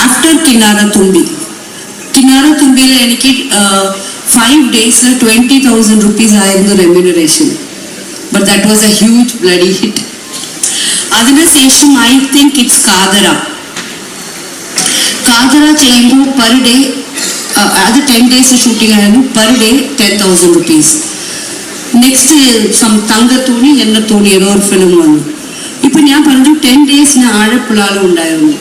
After കിന്നാര തുമ്പിയിൽ എനിക്ക് 5 days 20,000 rupees ആയിരുന്നു remuneration. But that was A huge bloody hit. അതിനുശേഷം I think it's കാതര ചെയ്യുമ്പോൾ per day, അത് 10 days shooting ആയിരുന്നു, പെർ ഡേ 10,000 rupees. നെക്സ്റ്റ് തങ്കത്തോണി എണ്ണത്തോണി ഏതോ ഒരു ഫിലിം വന്നു. ഇപ്പൊ ഞാൻ പറഞ്ഞു 10 days ആഴപ്പുള്ളാളും ഉണ്ടായിരുന്നു.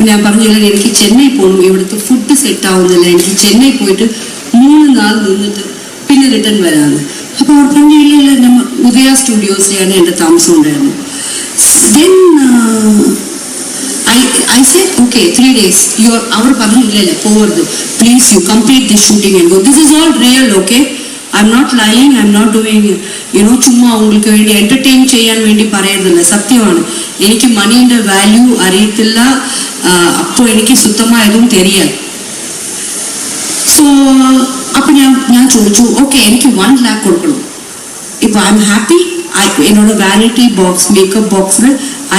ഞാൻ പറഞ്ഞില്ല എനിക്ക് ചെന്നൈ പോകണം, ഇവിടുത്തെ ഫുഡ് സെറ്റ് ആവുന്നില്ല, എനിക്ക് ചെന്നൈ പോയിട്ട് 3 നാൾ നിന്നിട്ട് പിന്നെ റിട്ടേൺ വരാമെന്ന്. അപ്പോൾ അവർ പറഞ്ഞു ഇല്ല നമ്മൾ ഉദയ സ്റ്റുഡിയോസിലാണ് എൻ്റെ താമസം ഉണ്ടായിരുന്നു. Then I said, okay, 3 days. അവർ പറഞ്ഞു ഇല്ല പോവരുത്, please you complete the shooting and go. This is all real, okay? I'm not lying, I'm not doing ചുമ്മാ உங்களுக்கு വേണ്ടി എൻ്റർടൈൻ ചെയ്യാൻ വേണ്ടി പറയുന്നില്ല, സത്യമാണ്. എനിക്ക് മണീൻ്റെ വാല്യൂ അറിയത്തില്ല, അപ്പോൾ എനിക്ക് സുത്തമായതും தெரியாது. സോ അപ്പോൾ ഞാൻ ചോദിച്ചു, ഓക്കെ എനിക്ക് 1 lakh കൊടുക്കണം. ഇപ്പോൾ ഐ എം ഹാപ്പി. എന്നോട് വാനിറ്റി ബോക്സ് മേക്കപ്പ് ബോക്സിൽ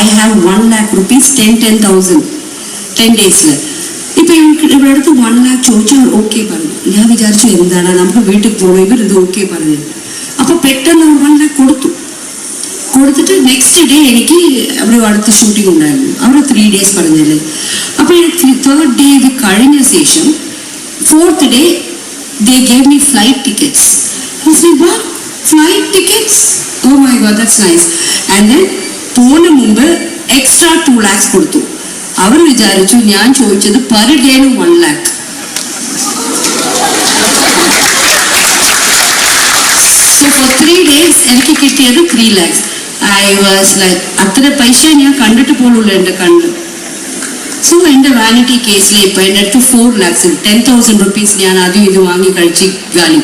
I have 1 lakh rupees 10,000 10 days. ഇപ്പം ഇവിടെ അടുത്ത് 1 lakh ചോദിച്ചാൽ ഓക്കെ പറഞ്ഞു. ഞാൻ വിചാരിച്ചു എന്താണ് നമുക്ക് വീട്ടിൽ പോകണം, ഇവർ ഇത് ഓക്കെ പറഞ്ഞു. അപ്പോൾ പെട്ടെന്ന് 1 lakh കൊടുത്തിട്ട് നെക്സ്റ്റ് ഡേ എനിക്ക് അവിടെ അടുത്ത ഷൂട്ടിംഗ് ഉണ്ടായിരുന്നു. അവിടെ 3 days പറഞ്ഞല്ലേ. അപ്പോൾ 3rd day ഇത് കഴിഞ്ഞ ശേഷം 4th day they gave me flight tickets. I said, what? Flight tickets? Oh my God, that's nice. And then പോണ മുമ്പ് എക്സ്ട്രാ 2 lakhs കൊടുത്തു. അവർ വിചാരിച്ചു ഞാൻ ചോദിച്ചത് per ഡേന് 1 lakh. So for 3 days എനിക്ക് കിട്ടിയത് 3 lakhs. I was like, അത്ര പൈസ ഞാൻ കണ്ടിട്ട് പോലുള്ളൂ എൻ്റെ കണ്ണ്. സോ എൻ്റെ വാനിറ്റി കേസിൽ ഇപ്പം എൻ്റെ അടുത്ത് 4 lakhs 10,000 rupees ഞാൻ ആദ്യം ഇത് വാങ്ങി കഴിച്ച് ഗാലി.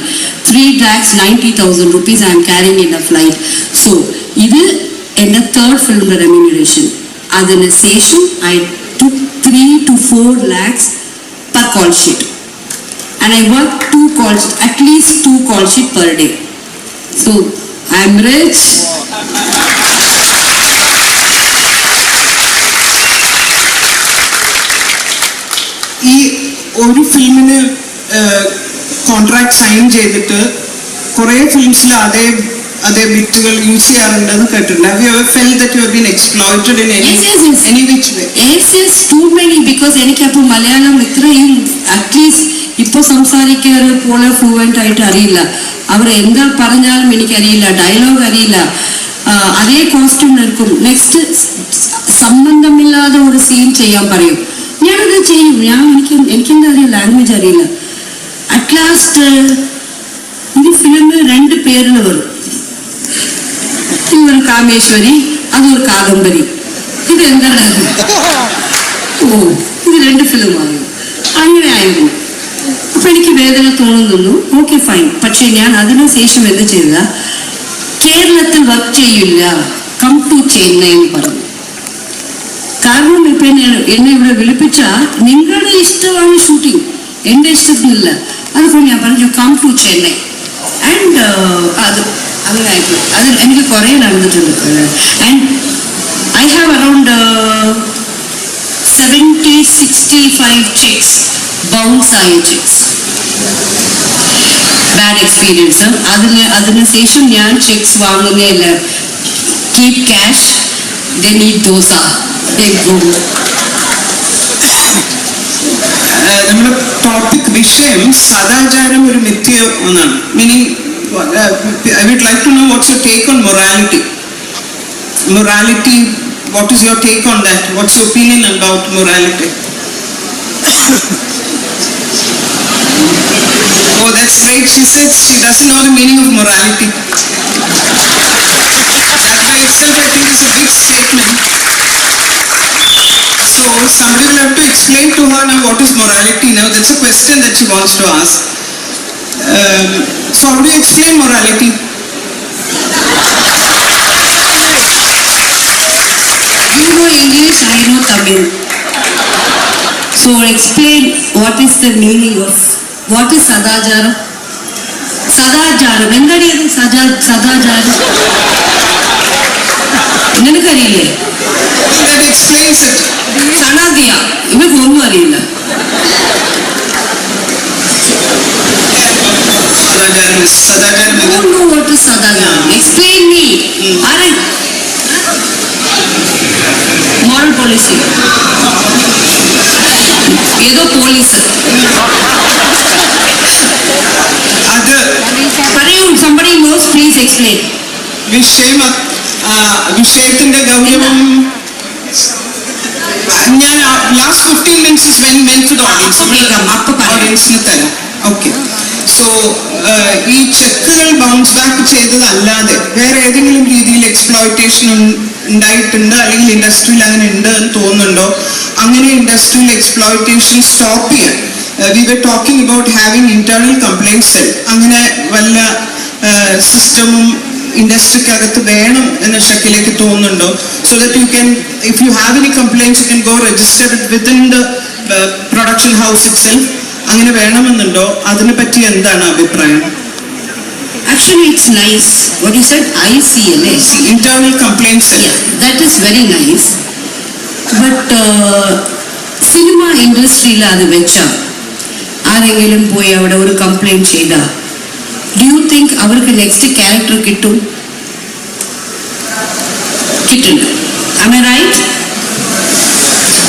3 lakhs 90,000 rupees I am carrying in a flight. So ഇത് എൻ്റെ 3rd film remuneration. അതിന് ശേഷം I took 3 to 4 lakhs per call sheet. And I worked 2 calls, at least 2 call sheet per day. So I am rich. ഈ ഒരു ഫിലിമിന് contract sign ചെയ്തിട്ട് കുറേ ഫിലിംസിൽ അതേ ബിറ്റുകൾ യൂസ് ചെയ്യാറുണ്ടെന്ന് കേട്ടിട്ടുണ്ട്. Have you ever felt that you have been exploited in any which way? Yes, too many. Because എനിക്കപ്പോൾ Malayalam ഇത്രയും at least ഇപ്പോൾ സംസാരിക്കാറ് പോലെ ഫ്ലുവൻ്റ് ആയിട്ട് അറിയില്ല. അവർ എന്താ പറഞ്ഞാലും എനിക്കറിയില്ല, ഡയലോഗ് അറിയില്ല. അതേ കോസ്റ്റ്യൂം എടുക്കും, നെക്സ്റ്റ് സംബന്ധമില്ലാതെ ഒരു സീൻ ചെയ്യാൻ പറയും, ഞാനത് ചെയ്യും. എനിക്കെന്താ അറിയില്ല, ലാംഗ്വേജ് അറിയില്ല. അറ്റ് ലാസ്റ്റ് ഈ ഫിലിമിൽ 2 പേരിൽ വരും. ഇതൊരു കാമേശ്വരി, അതൊരു കാദംബരി. ഇതെന്താണ്? ഇത് 2 ഫിലിമാകും. അങ്ങനെ ആയിരുന്നു. അപ്പൊ എനിക്ക് വേദന തോന്നുന്നു. Okay fine. പക്ഷെ ഞാൻ അതിനുശേഷം എന്ത് ചെയ്ത, കേരളത്തിൽ വർക്ക് ചെയ്യില്ല, കം ടു ചെന്നൈ എന്ന് പറഞ്ഞു. കാരണം ഇപ്പൊ എന്നെ ഇവിടെ വിളിപ്പിച്ച നിങ്ങളുടെ ഇഷ്ടമാണ് ഷൂട്ടിംഗ്, എൻ്റെ ഇഷ്ടത്തിനില്ല. അതുകൊണ്ട് ഞാൻ പറഞ്ഞു കം ടു ചെന്നൈ. ആൻഡ് അത് അങ്ങനെ ആയിപ്പോയി. അത് എനിക്ക് കുറേ നടന്നിട്ടുണ്ട്. And I have around 70-65 chicks bounce ആയ ചിക്സ്. Bad experience. അതിനുശേഷം ഞാൻ ചിക്സ് വാങ്ങുന്നില്ല. Keep cash, they need those. നമ്മുടെ ടോപ്പിക് വിഷയം സദാചാരം ഒരു മിഥ്യ ഒന്നാണ്. Meaning I would like to know what's your take on morality. What is your take on that? What's your opinion about morality? Oh, that's great. She says she doesn't know the meaning of morality. That by itself I think is a big statement. So somebody will have to explain to her now what is morality. Now that's a question that she wants to ask. So how do you explain morality? You know English, I know Tamil. So explain what is the meaning of, what is Sadacharam? Sadacharam, endari adu Sadacharam? Ninakku ariyille. That explains it. ആരെ moral policy ഏതോ police അത് പറയൂ somebody knows please explain വിഷയത്തിന്റെ ഗൗരവം ഞാൻ last 15 minutes when to the ഓഡിയൻസിന് തരാം. Okay, so ഈ ചെക്കുകൾ ബൗൺസ് ബാക്ക് ചെയ്തതല്ലാതെ വേറെ ഏതെങ്കിലും രീതിയിൽ എക്സ്പ്ലോയിറ്റേഷൻ ഉണ്ടായിട്ടുണ്ട് അല്ലെങ്കിൽ ഇൻഡസ്ട്രിയിൽ അങ്ങനെ ഉണ്ട് എന്ന് തോന്നുന്നുണ്ടോ? അങ്ങനെ ഇൻഡസ്ട്രിയൽ എക്സ്പ്ലോയിറ്റേഷൻ സ്റ്റോപ്പ് ചെയ്യാൻ we were talking about having internal complaint cell, അങ്ങനെ വല്ല സിസ്റ്റമും ഇൻഡസ്ട്രിക്കകത്ത് വേണം എന്ന് ഷക്കിലേക്ക് തോന്നുന്നുണ്ടോ? So that you can, if you have any complaints you can go register it within the production house itself. അങ്ങനെ വേണമെന്നുണ്ടോ? അതിനെ പറ്റി എന്താണ് അഭിപ്രായം? Actually, it's nice. What you said, ICLA. Internal Complaint Cell. Yeah, that is very nice. But cinema industry യിൽ അത് വെച്ച ആരെങ്കിലും പോയി അവിടെ ഒരു കംപ്ലൈന്റ് ചെയ്ത ഡു യു തിങ്ക് അവർക്ക് നെക്സ്റ്റ് ക്യാരക്ടർ കിട്ടും? കിട്ടില്ല. Am I right?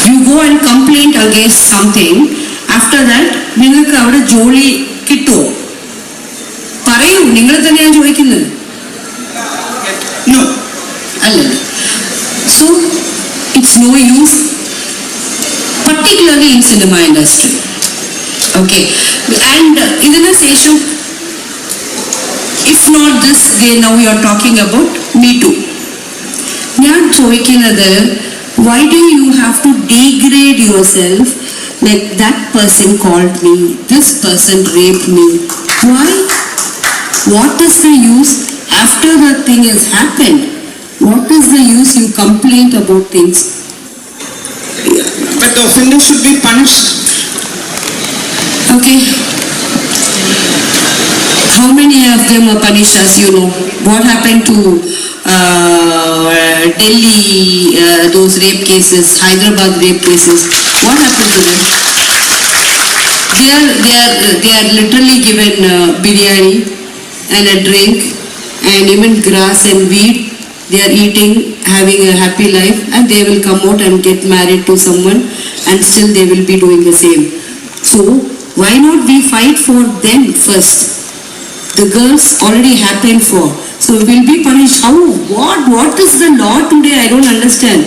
You go and complain against something. After that, നിങ്ങൾക്ക് അവിടെ ജോലി കിട്ടുമോ? പറയൂ, നിങ്ങൾ തന്നെയാണ് ചോദിക്കുന്നത്. No. അല്ലല്ല. So, it's no use, particularly in cinema industry. Okay. And ഇതിന് ശേഷം, if not this, now we are talking about Me Too. ഞാൻ ചോദിക്കുന്നത്, why do you have to degrade yourself like that person called me, this person raped me? Why? What is the use after the thing has happened? What is the use you complain about things? But the offender should be punished. Okay. How many of them were punished, as you know? What happened to Delhi, those rape cases, Hyderabad rape cases? What happened to them? They are literally given biryani and a drink and even grass and wheat. They are eating, having a happy life, and they will come out and get married to someone, and still they will be doing the same. So why not we fight for them first? The girls already happened for, so will be punished. How? What is the law today? I don't understand.